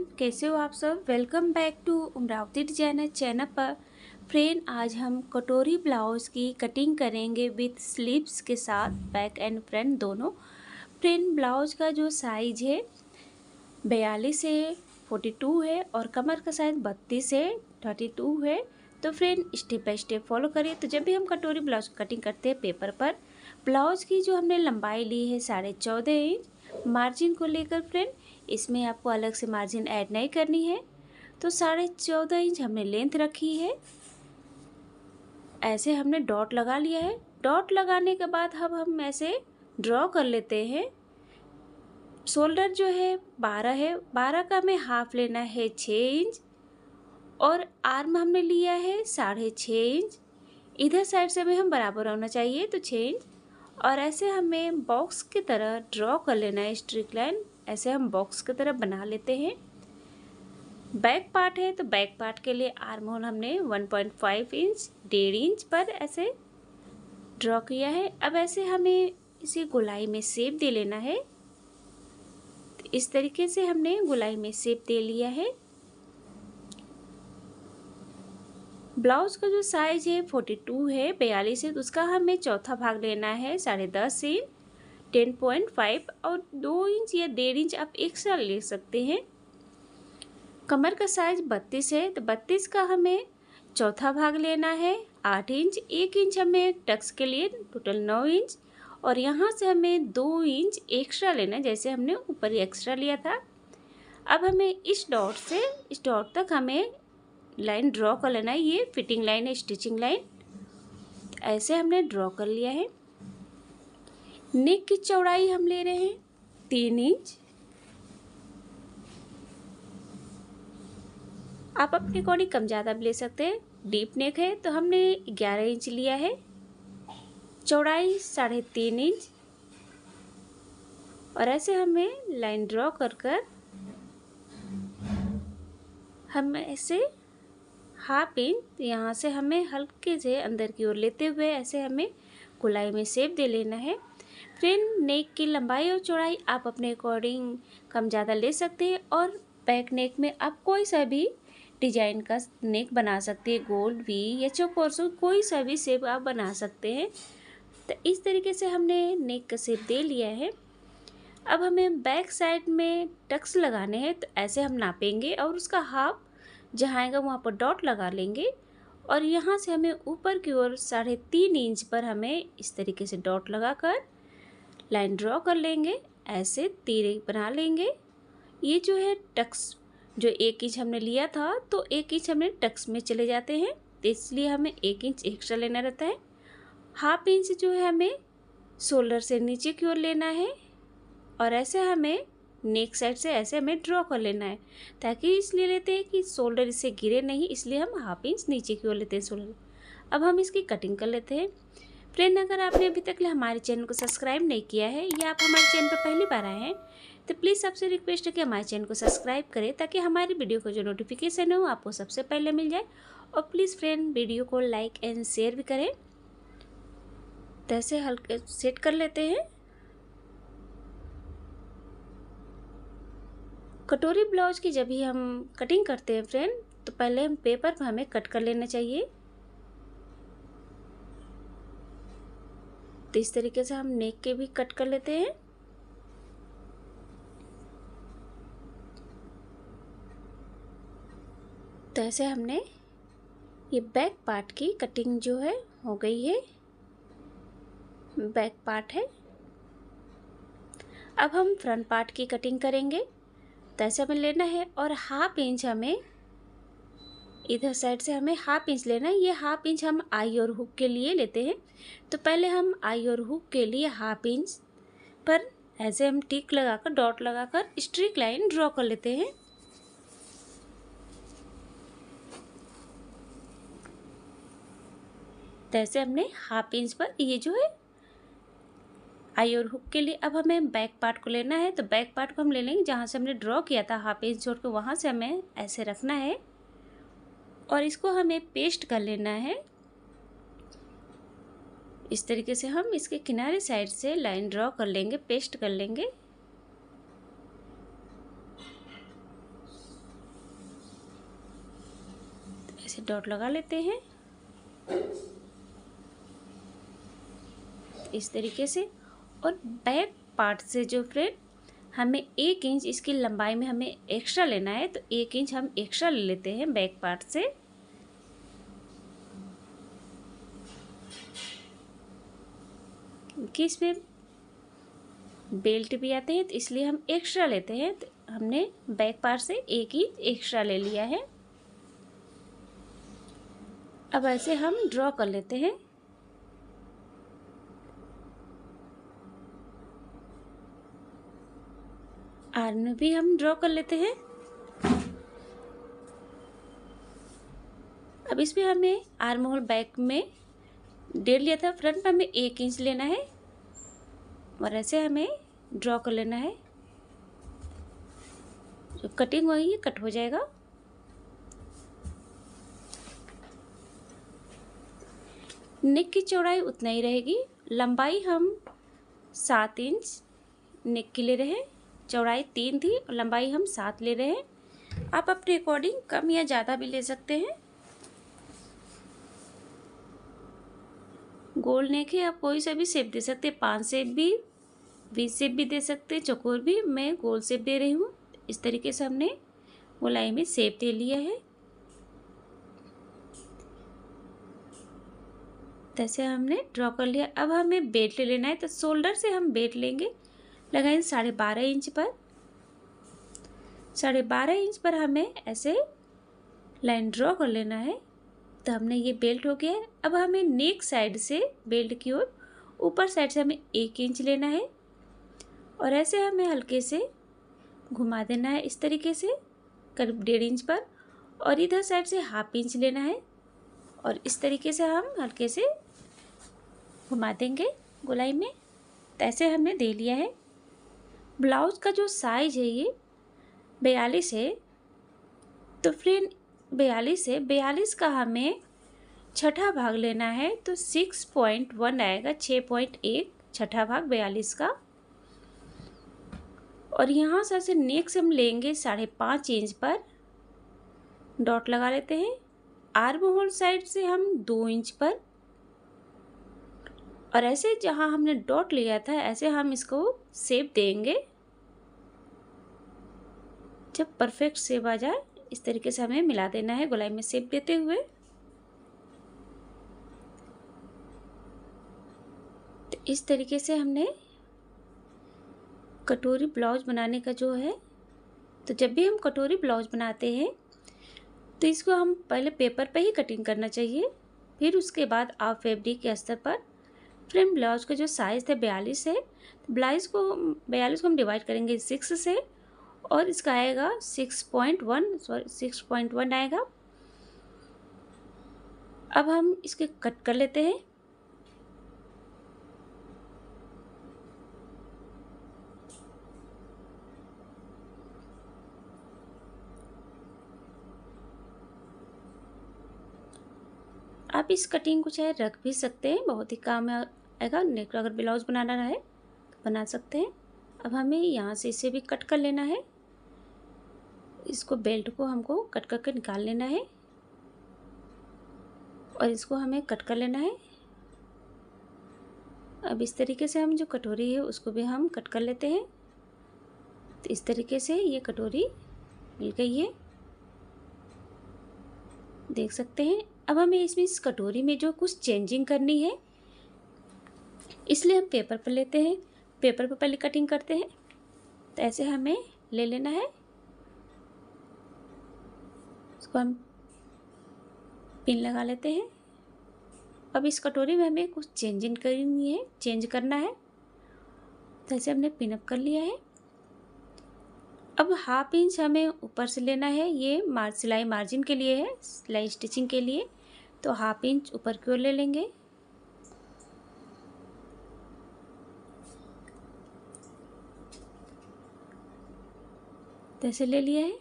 Friend, कैसे हो आप सब। Welcome back to Amravati designer channel पर। फ्रेंड, आज हम कटोरी ब्लाउज़ की कटिंग करेंगे विथ स्लीव्स के साथ, बैक एंड फ्रंट दोनों। फ्रेंड, ब्लाउज़ का जो साइज है 42 से 42 है और कमर का साइज 32 से 32 है। तो friend, step by step follow करिए। तो जब भी हम कटोरी ब्लाउज कटिंग करते हैं पेपर पर, ब्लाउज़ की जो हमने लंबाई ली है 14.5 इंच मार्जिन को लेकर, फ्रेंड इसमें आपको अलग से मार्जिन ऐड नहीं करनी है। तो 14.5 इंच हमने लेंथ रखी है। ऐसे हमने डॉट लगा लिया है। डॉट लगाने के बाद अब हम ऐसे ड्रॉ कर लेते हैं। शोल्डर जो है 12 है, 12 का हमें हाफ लेना है 6 इंच और आर्म हमने लिया है 6.5 इंच। इधर साइड से भी हम बराबर होना चाहिए, तो 6 इंच। और ऐसे हमें बॉक्स की तरह ड्रॉ कर लेना है स्ट्रिक लाइन। ऐसे हम बॉक्स की तरह बना लेते हैं। बैक पार्ट है तो बैक पार्ट के लिए आर्म होल हमने 1.5 इंच 1.5 इंच पर ऐसे ड्रॉ किया है। अब ऐसे हमें इसी गोलाई में शेप दे लेना है। तो इस तरीके से हमने गोलाई में शेप दे लिया है। ब्लाउज का जो साइज है 42 है, 42 है, तो उसका हमें चौथा भाग लेना है 10.5 इंच 10.5 और 2 इंच या 1.5 इंच आप एक्स्ट्रा ले सकते हैं। कमर का साइज 32 है, तो 32 का हमें चौथा भाग लेना है 8 इंच। 1 इंच हमें टक्स के लिए टोटल 9 इंच और यहाँ से हमें 2 इंच एक्स्ट्रा लेना है, जैसे हमने ऊपर एक्स्ट्रा लिया था। अब हमें इस डॉट से इस डॉट तक हमें लाइन ड्रॉ कर लेना है। ये फिटिंग लाइन है, स्टिचिंग लाइन। ऐसे हमने ड्रॉ कर लिया है। नेक की चौड़ाई हम ले रहे हैं 3 इंच। आप अपने अकॉर्डिंग कम ज़्यादा भी ले सकते हैं। डीप नेक है तो हमने 11 इंच लिया है। चौड़ाई 3.5 इंच और ऐसे हमें लाइन ड्रॉ कर कर हम ऐसे हाफ इंच यहाँ से हमें हल्के से अंदर की ओर लेते हुए ऐसे हमें गोलाई में शेप दे लेना है। फ्रेंड, नेक की लंबाई और चौड़ाई आप अपने अकॉर्डिंग कम ज़्यादा ले सकते हैं और बैक नेक में आप कोई सा भी डिजाइन का नेक बना सकते हैं। गोल, वी या चौकोर, कोई सा भी शेप आप बना सकते हैं। तो इस तरीके से हमने नेक का शेप दे लिया है। अब हमें बैक साइड में टक्स लगाने हैं, तो ऐसे हम नापेंगे और उसका हाफ जहाँ आएगा वहाँ पर डॉट लगा लेंगे और यहाँ से हमें ऊपर की ओर 3.5 इंच पर हमें इस तरीके से डॉट लगाकर लाइन ड्रॉ कर लेंगे। ऐसे तीर बना लेंगे। ये जो है टक्स जो 1 इंच हमने लिया था, तो 1 इंच हमने टक्स में चले जाते हैं, तो इसलिए हमें 1 इंच एक्स्ट्रा लेना रहता है। हाफ इंच जो है हमें शोल्डर से नीचे की ओर लेना है और ऐसे हमें नेक साइड से ऐसे हमें ड्रॉ कर लेना है, ताकि इसलिए लेते हैं कि शोल्डर इससे गिरे नहीं, इसलिए हम हाफ इंच नीचे की ओर लेते हैं शोल्डर। अब हम इसकी कटिंग कर लेते हैं। फ्रेंड, अगर आपने अभी तक हमारे चैनल को सब्सक्राइब नहीं किया है या आप हमारे चैनल पर पहली बार आए हैं, तो प्लीज़ सबसे रिक्वेस्ट है कि हमारे चैनल को सब्सक्राइब करें, ताकि हमारी वीडियो का जो नोटिफिकेशन हो आपको सबसे पहले मिल जाए। और प्लीज़ फ्रेंड, वीडियो को लाइक एंड शेयर भी करें। तो ऐसे हल्के सेट कर लेते हैं। कटोरी ब्लाउज की जब भी हम कटिंग करते हैं फ्रेंड, तो पहले हम पेपर पर हमें कट कर लेना चाहिए। तो इस तरीके से हम नेक के भी कट कर लेते हैं। तो ऐसे हमने ये बैक पार्ट की कटिंग जो है हो गई है। बैक पार्ट है। अब हम फ्रंट पार्ट की कटिंग करेंगे। तो ऐसे हमें लेना है और हाफ इंच हमें इधर साइड से हमें हाफ इंच लेना है। ये हाफ इंच हम आई और हुक के लिए लेते हैं। तो पहले हम आई और हुक के लिए हाफ इंच पर ऐसे हम टिक लगाकर डॉट लगाकर स्ट्रिक लाइन ड्रॉ कर लेते हैं। तो ऐसे हमने हाफ इंच पर ये जो है आई और हुक के लिए। अब हमें बैक पार्ट को लेना है। तो बैक पार्ट को हम ले लेंगे जहाँ से हमने ड्रॉ किया था हाफ इंच छोड़ के, वहाँ से हमें ऐसे रखना है और इसको हमें पेस्ट कर लेना है। इस तरीके से हम इसके किनारे साइड से लाइन ड्रॉ कर लेंगे, पेस्ट कर लेंगे। ऐसे डॉट लगा लेते हैं इस तरीके से। और बैक पार्ट से जो फ्रेंड हमें 1 इंच इसकी लंबाई में हमें एक्स्ट्रा लेना है, तो 1 इंच हम एक्स्ट्रा ले लेते हैं बैक पार्ट से। कि इसमें बेल्ट भी आते हैं तो इसलिए हम एक्स्ट्रा लेते हैं, तो हमने बैक पार्ट से 1 इंच एक्स्ट्रा ले लिया है। अब ऐसे हम ड्रॉ कर लेते हैं। आर्म भी हम ड्रॉ कर लेते हैं। अब इसमें हमें आर्म होल बैक में 1.5 लिया था, फ्रंट में हमें 1 इंच लेना है और ऐसे हमें ड्रॉ कर लेना है। जो कटिंग होगी ये कट हो जाएगा। नेक की चौड़ाई उतना ही रहेगी। लंबाई हम 7 इंच नेक के ले रहे हैं, चौड़ाई 3 थी और लंबाई हम 7 ले रहे हैं। आप अपने अकॉर्डिंग कम या ज़्यादा भी ले सकते हैं। गोल नेक है, आप कोई सा भी शेप दे सकते हैं, 5 शेप भी, 20 शेप भी दे सकते हैं, चौकोर भी। मैं गोल शेप दे रही हूँ। इस तरीके से हमने गोलाई में शेप दे लिया है। जैसे हमने ड्रॉ कर लिया। अब हमें बेल्ट ले लेना है, तो शोल्डर से हम बेल्ट लेंगे, लगाएंगे 12.5 इंच पर। 12.5 इंच पर हमें ऐसे लाइन ड्रॉ कर लेना है। तो हमने ये बेल्ट हो गया है। अब हमें नेक साइड से बेल्ट की ओर ऊपर साइड से हमें 1 इंच लेना है और ऐसे हमें हल्के से घुमा देना है इस तरीके से करीब 1.5 इंच पर। और इधर साइड से 1/2 इंच लेना है और इस तरीके से हम हल्के से घुमा देंगे गोलाई में। तो ऐसे हमने दे लिया है। ब्लाउज का जो साइज है ये 42 है। तो फ्रेंड 42 है, 42 का हमें छठा भाग लेना है, तो 6.1 आएगा, 6.1 छठा भाग 42 का। और यहाँ से नेक से हम लेंगे 5.5 इंच पर डॉट लगा लेते हैं। आर्म होल साइड से हम 2 इंच पर और ऐसे जहाँ हमने डॉट लिया था ऐसे हम इसको शेप देंगे। जब परफेक्ट शेप आ जाए इस तरीके से हमें मिला देना है गोलाई में शेप देते हुए। तो इस तरीके से हमने कटोरी ब्लाउज बनाने का जो है, तो जब भी हम कटोरी ब्लाउज बनाते हैं तो इसको हम पहले पेपर पे ही कटिंग करना चाहिए, फिर उसके बाद आप फैब्रिक के स्तर पर। फ्रेंड ब्लाउज का जो साइज़ है 42 है, तो 42 को हम डिवाइड करेंगे 6 से और इसका आएगा 6.1 आएगा। अब हम इसके कट कर लेते हैं। आप इस कटिंग को चाहे रख भी सकते हैं, बहुत ही काम में आएगा। नेक अगर ब्लाउज बनाना रहे तो बना सकते हैं। अब हमें यहाँ से इसे भी कट कर लेना है। इसको बेल्ट को हमको कट करके निकाल लेना है और इसको हमें कट कर लेना है। अब इस तरीके से हम जो कटोरी है उसको भी हम कट कर लेते हैं। तो इस तरीके से ये कटोरी मिल गई है, देख सकते हैं। अब हमें इसमें इस कटोरी में जो कुछ चेंजिंग करनी है इसलिए हम पेपर पर लेते हैं, पेपर पर पहले कटिंग करते हैं। तो ऐसे हमें ले लेना है, इसको हम पिन लगा लेते हैं। अब इस कटोरी में हमें कुछ चेंजिंग करनी है, चेंज करना है। तो ऐसे हमने पिन अप कर लिया है। अब 1/2 इंच हमें ऊपर से लेना है, ये सिलाई मार्जिन के लिए है, सिलाई स्टिचिंग के लिए। तो 1/2 इंच ऊपर की ओर ले लेंगे। तो ऐसे ले लिया है।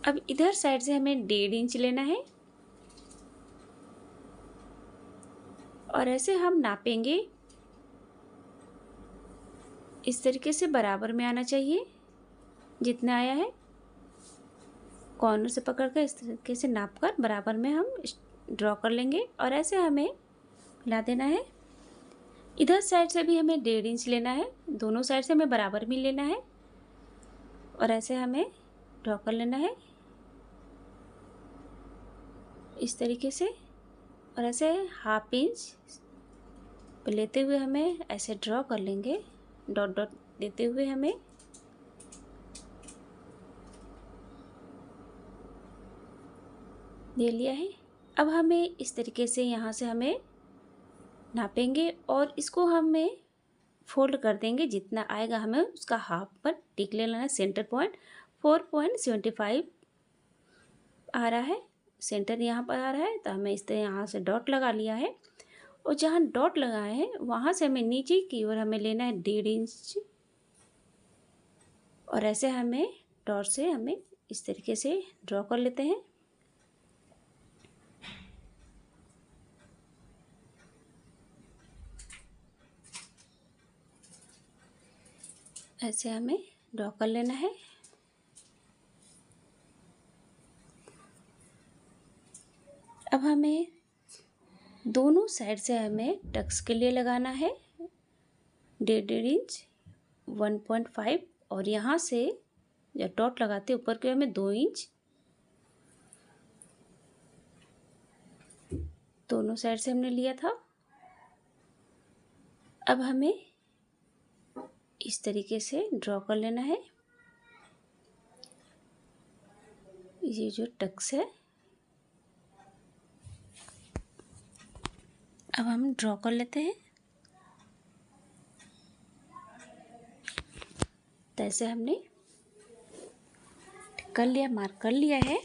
अब इधर साइड से हमें 1.5 इंच लेना है और ऐसे हम नापेंगे इस तरीके से बराबर में आना चाहिए, जितना आया है कॉर्नर से पकड़ कर इस तरीके से नाप कर बराबर में हम ड्रॉ कर लेंगे। और ऐसे हमें मिला देना है। इधर साइड से भी हमें 1.5 इंच लेना है, दोनों साइड से हमें बराबर में लेना है और ऐसे हमें ड्रॉ कर लेना है इस तरीके से। और ऐसे 1/2 इंच पे लेते हुए हमें ऐसे ड्रॉ कर लेंगे, डॉट डॉट देते हुए हमें दे लिया है। अब हमें इस तरीके से यहाँ से हमें नापेंगे और इसको हमें फोल्ड कर देंगे, जितना आएगा हमें उसका हाफ पर टिक लेना है। सेंटर पॉइंट 4.75 आ रहा है, सेंटर यहाँ पर आ रहा है, तो हमें इस तरह यहाँ से डॉट लगा लिया है। और जहाँ डॉट लगाए हैं वहाँ से हमें नीचे की ओर हमें लेना है 1.5 इंच और ऐसे हमें डॉट से हमें इस तरीके से ड्रॉ कर लेते हैं। ऐसे हमें ड्रॉ कर लेना है। अब हमें दोनों साइड से हमें टक्स के लिए लगाना है 1.5 इंच 1.5 और यहाँ से जब डॉट लगाते ऊपर के हमें 2 इंच दोनों साइड से हमने लिया था। अब हमें इस तरीके से ड्रॉ कर लेना है। ये जो टक्स है अब हम ड्रॉ कर लेते हैं। तो ऐसे हमने कर लिया, मार्क कर लिया है।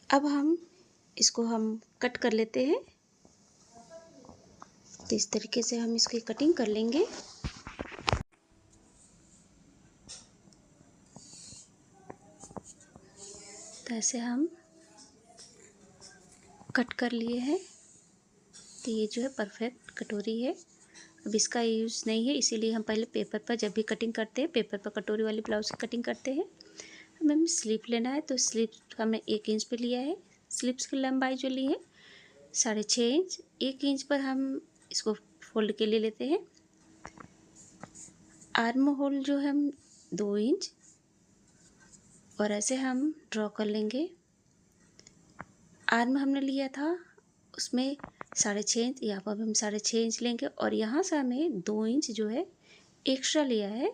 अब हम इसको हम कट कर लेते हैं। तो इस तरीके से हम इसकी कटिंग कर लेंगे। तो ऐसे हम कट कर लिए हैं। तो ये जो है परफेक्ट कटोरी है। अब इसका यूज़ नहीं है, इसीलिए हम पहले पेपर पर जब भी कटिंग करते हैं पेपर पर कटोरी वाली ब्लाउज की कटिंग करते हैं। हमें स्लीव लेना है, तो स्लीव हमने 1 इंच पे लिया है। स्लीव्स की लंबाई जो ली है 6.5 इंच। 1 इंच पर हम इसको फोल्ड के लिए लेते हैं। आर्म होल जो है हम 2 इंच और ऐसे हम ड्रॉ कर लेंगे। आर्म हमने लिया था उसमें 6.5 इंच, यहाँ पर भी हम 6.5 इंच लेंगे और यहाँ से हमें 2 इंच जो है एक्स्ट्रा लिया है।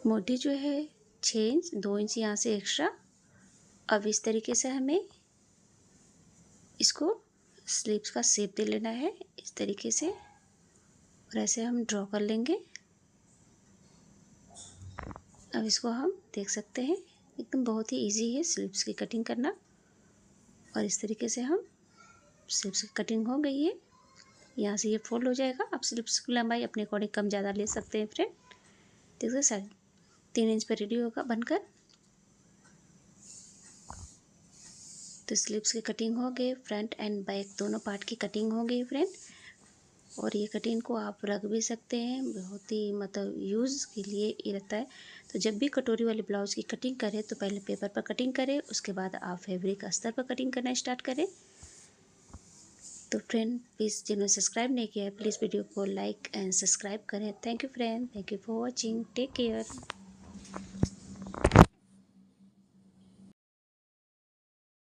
मोटी जो है 6 इंच, 2 इंच यहाँ से एक्स्ट्रा। अब इस तरीके से हमें इसको स्लीव्स का शेप दे लेना है इस तरीके से और ऐसे हम ड्रॉ कर लेंगे। अब इसको हम देख सकते हैं एकदम बहुत ही इजी है स्लीव्स की कटिंग करना। और इस तरीके से हम स्लीव्स की कटिंग हो गई है। यहाँ से ये फोल्ड हो जाएगा। आप स्लीव्स की लंबाई अपने अकॉर्डिंग कम ज़्यादा ले सकते हैं फ्रेंड। देखिए 3.5 इंच पर रेडी होगा बनकर। तो स्लीव्स की कटिंग हो गई, फ्रंट एंड बैक दोनों पार्ट की कटिंग हो गई फ्रेंड। और ये कटिंग को आप रख भी सकते हैं, बहुत ही मतलब यूज़ के लिए ये रहता है। तो जब भी कटोरी वाली ब्लाउज़ की कटिंग करें तो पहले पेपर पर कटिंग करें, उसके बाद आप फैब्रिक अस्तर पर कटिंग करना स्टार्ट करें। तो फ्रेंड प्लीज़ जिन्होंने सब्सक्राइब नहीं किया है प्लीज़ वीडियो को लाइक एंड सब्सक्राइब करें। Thank you friend, thank you for watching, take care.